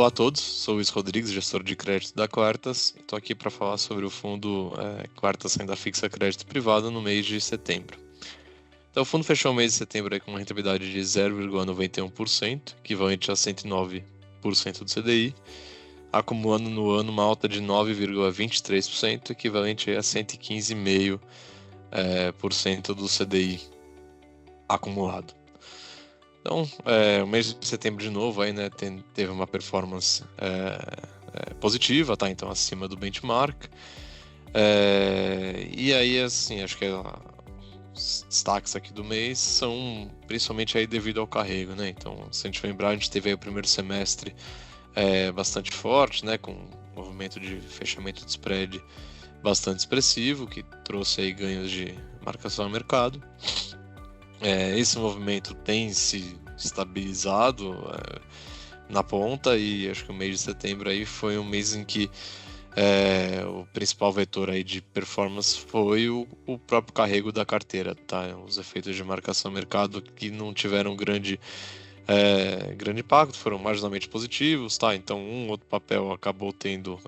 Olá a todos, sou o Luiz Rodrigues, gestor de crédito da Quartas. Estou aqui para falar sobre o fundo Quartas Renda Fixa Crédito Privado no mês de setembro. Então, o fundo fechou o mês de setembro aí com uma rentabilidade de 0,91%, equivalente a 109% do CDI, acumulando no ano uma alta de 9,23%, equivalente a 115,5% do CDI acumulado. Então, o mês de setembro de novo aí, né, teve uma performance positiva, tá? Então, acima do benchmark. E aí, assim, acho que os destaques aqui do mês são principalmente aí devido ao carrego, né? Então, se a gente lembrar, a gente teve aí o primeiro semestre bastante forte, né? Com um movimento de fechamento de spread bastante expressivo, que trouxe aí ganhos de marcação a mercado. Esse movimento tem se estabilizado na ponta, e acho que o mês de setembro aí foi um mês em que o principal vetor aí de performance foi o próprio carrego da carteira, tá? Os efeitos de marcação a mercado que não tiveram grande impacto, foram marginalmente positivos, tá? Então outro papel acabou tendo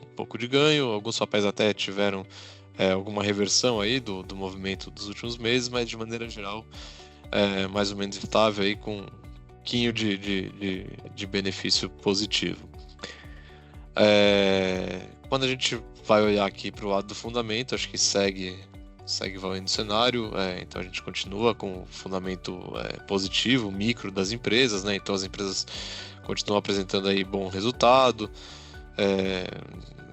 um pouco de ganho, alguns papéis até tiveram alguma reversão aí do movimento dos últimos meses, mas de maneira geral mais ou menos estável aí, com um pouquinho de benefício positivo. Quando a gente vai olhar aqui para o lado do fundamento, acho que segue valendo o cenário, então a gente continua com o fundamento positivo, micro das empresas, né? Então as empresas continuam apresentando aí bom resultado,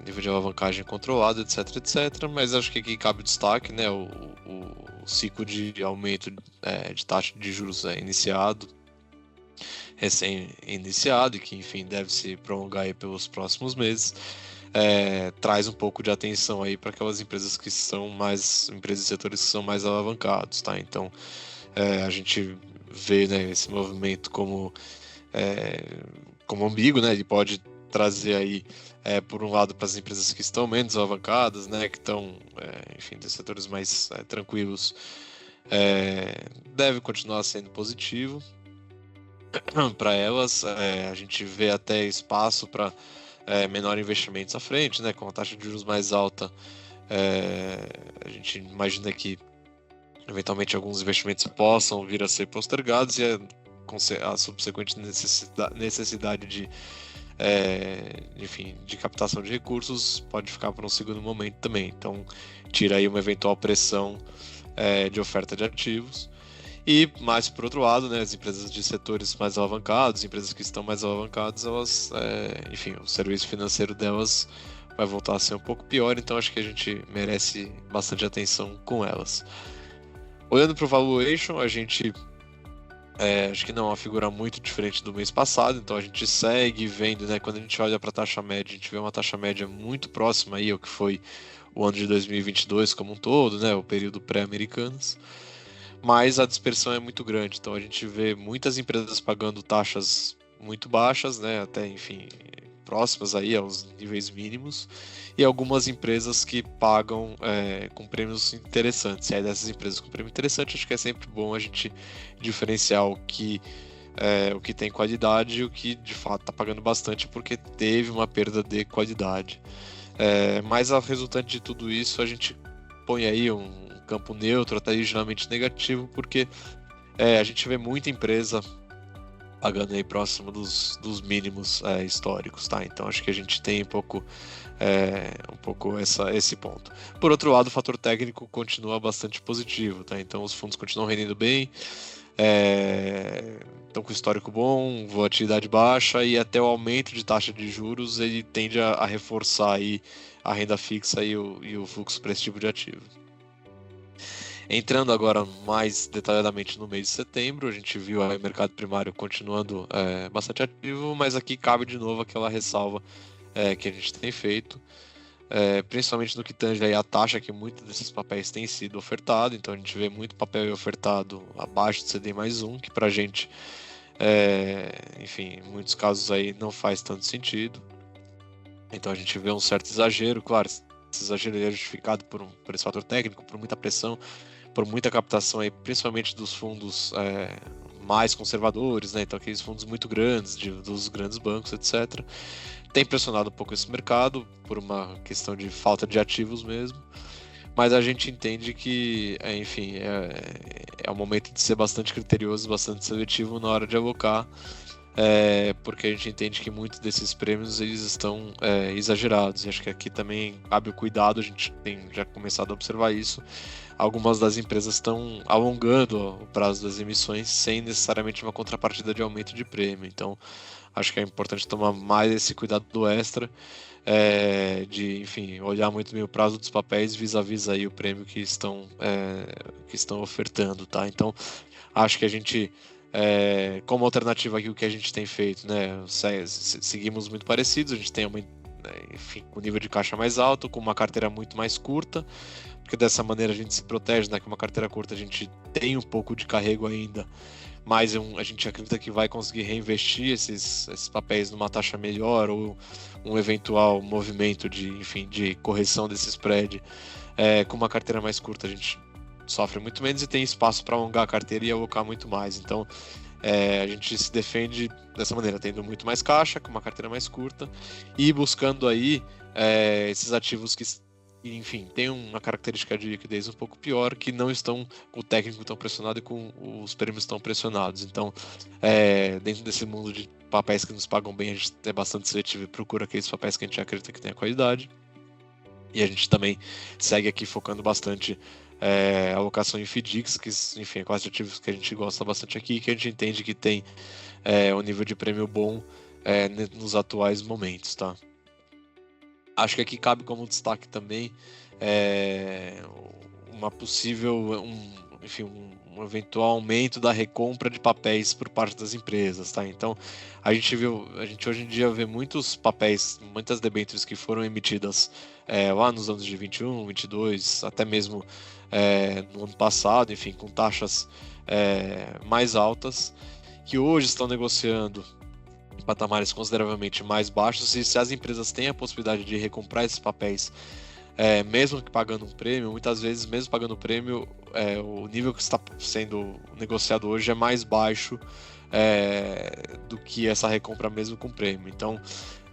nível de alavancagem controlado, etc, etc, mas acho que aqui cabe o destaque, né? O ciclo de aumento de taxa de juros recém-iniciado, e que, enfim, deve se prolongar aí pelos próximos meses, traz um pouco de atenção aí para aquelas empresas que são empresas e setores que são mais alavancados, tá? Então, a gente vê, né, esse movimento como ambíguo, né? Ele pode trazer aí, por um lado, para as empresas que estão menos alavancadas, né, que estão, enfim, dos setores mais tranquilos, deve continuar sendo positivo para elas. A gente vê até espaço para menor investimentos à frente, né, com a taxa de juros mais alta. A gente imagina que eventualmente alguns investimentos possam vir a ser postergados, e a subsequente necessidade de enfim, de captação de recursos pode ficar para um segundo momento também. Então, tira aí uma eventual pressão de oferta de ativos. E mais por outro lado, né, as empresas de setores mais alavancados, empresas que estão mais alavancadas, elas, enfim, o serviço financeiro delas vai voltar a ser um pouco pior, então acho que a gente merece bastante atenção com elas. Olhando para o valuation, a gente acho que não é uma figura muito diferente do mês passado, então a gente segue vendo, né, quando a gente olha para a taxa média, a gente vê uma taxa média muito próxima aí ao que foi o ano de 2022 como um todo, né, o período pré-americanas, mas a dispersão é muito grande, então a gente vê muitas empresas pagando taxas muito baixas, né, até, enfim, próximas aí aos níveis mínimos, e algumas empresas que pagam com prêmios interessantes. E aí, dessas empresas com prêmio interessante, acho que é sempre bom a gente diferenciar o que tem qualidade e o que de fato está pagando bastante porque teve uma perda de qualidade. Mas a resultante de tudo isso, a gente põe aí um campo neutro, até ligeiramente negativo, porque a gente vê muita empresa pagando aí próximo dos mínimos históricos, tá? Então acho que a gente tem um pouco esse ponto. Por outro lado, o fator técnico continua bastante positivo, tá? Então os fundos continuam rendendo bem, estão com histórico bom, volatilidade baixa, e até o aumento de taxa de juros ele tende a reforçar aí a renda fixa e o fluxo para esse tipo de ativo. Entrando agora mais detalhadamente no mês de setembro, a gente viu o mercado primário continuando bastante ativo, mas aqui cabe de novo aquela ressalva que a gente tem feito, principalmente no que tange aí a taxa que muitos desses papéis têm sido ofertado. Então a gente vê muito papel ofertado abaixo do CDI+1, que para a gente, enfim, em muitos casos aí não faz tanto sentido. Então a gente vê um certo exagero, claro, esse exagero é justificado por esse fator técnico, por muita pressão, por muita captação aí, principalmente dos fundos mais conservadores, né? Então aqueles fundos muito grandes, dos grandes bancos, etc. Tem pressionado um pouco esse mercado por uma questão de falta de ativos mesmo, mas a gente entende que, enfim, é o momento de ser bastante criterioso, bastante seletivo na hora de alocar, porque a gente entende que muitos desses prêmios eles estão exagerados, e acho que aqui também cabe o cuidado, a gente tem já começado a observar isso. Algumas das empresas estão alongando o prazo das emissões sem necessariamente uma contrapartida de aumento de prêmio, então acho que é importante tomar mais esse cuidado do extra, de, enfim, olhar muito bem o prazo dos papéis vis-à-vis aí o prêmio que estão ofertando, tá? Então, acho que a gente, como alternativa aqui o que a gente tem feito, né, seguimos muito parecidos, a gente tem enfim, um nível de caixa mais alto, com uma carteira muito mais curta, porque dessa maneira a gente se protege, né, com uma carteira curta a gente tem um pouco de carrego ainda, mas a gente acredita que vai conseguir reinvestir esses papéis numa taxa melhor ou um eventual movimento de correção desse spread. Com uma carteira mais curta a gente sofre muito menos e tem espaço para alongar a carteira e alocar muito mais. Então a gente se defende dessa maneira, tendo muito mais caixa, com uma carteira mais curta e buscando aí esses ativos que, enfim, tem uma característica de liquidez um pouco pior, que não estão com o técnico tão pressionado e com os prêmios tão pressionados. Então, dentro desse mundo de papéis que nos pagam bem, a gente é bastante seletivo e procura aqueles papéis que a gente acredita que tem a qualidade. E a gente também segue aqui focando bastante a alocação em FDICs, que, enfim, é classe de ativos que a gente gosta bastante aqui, que a gente entende que tem um nível de prêmio bom nos atuais momentos, tá? Acho que aqui cabe como destaque também uma possível, enfim, um eventual aumento da recompra de papéis por parte das empresas, tá? Então, a gente hoje em dia vê muitos papéis, muitas debêntures que foram emitidas lá nos anos de 21, 22, até mesmo no ano passado, enfim, com taxas mais altas, que hoje estão negociando em patamares consideravelmente mais baixos, e se as empresas têm a possibilidade de recomprar esses papéis, mesmo que pagando um prêmio, muitas vezes, mesmo pagando o prêmio, o nível que está sendo negociado hoje é mais baixo do que essa recompra mesmo com prêmio. Então,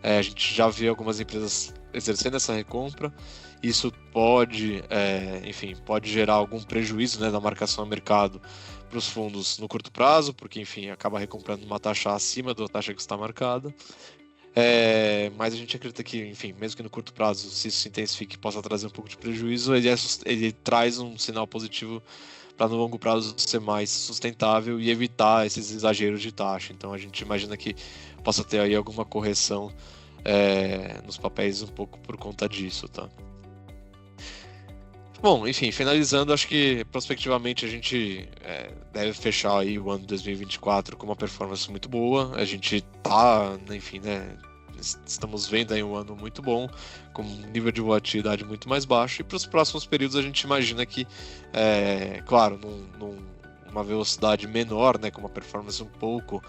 a gente já vê algumas empresas exercendo essa recompra. Isso pode, enfim, pode gerar algum prejuízo, né, na marcação a mercado para os fundos no curto prazo, porque, enfim, acaba recomprando uma taxa acima da taxa que está marcada. Mas a gente acredita que, enfim, mesmo que no curto prazo, se isso se intensifique, possa trazer um pouco de prejuízo, ele traz um sinal positivo para no longo prazo ser mais sustentável e evitar esses exageros de taxa. Então a gente imagina que possa ter aí alguma correção nos papéis um pouco por conta disso, tá? Bom, enfim, finalizando, acho que prospectivamente a gente deve fechar aí o ano de 2024 com uma performance muito boa. A gente tá, enfim, né, estamos vendo aí um ano muito bom, com um nível de volatilidade muito mais baixo, e para os próximos períodos a gente imagina que, claro, numa velocidade menor, né, com uma performance um pouco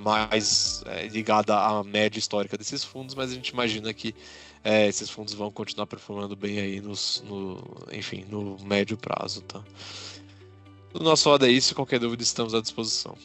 mais ligada à média histórica desses fundos, mas a gente imagina que esses fundos vão continuar performando bem aí enfim, no médio prazo, tá? No nosso lado é isso, qualquer dúvida estamos à disposição.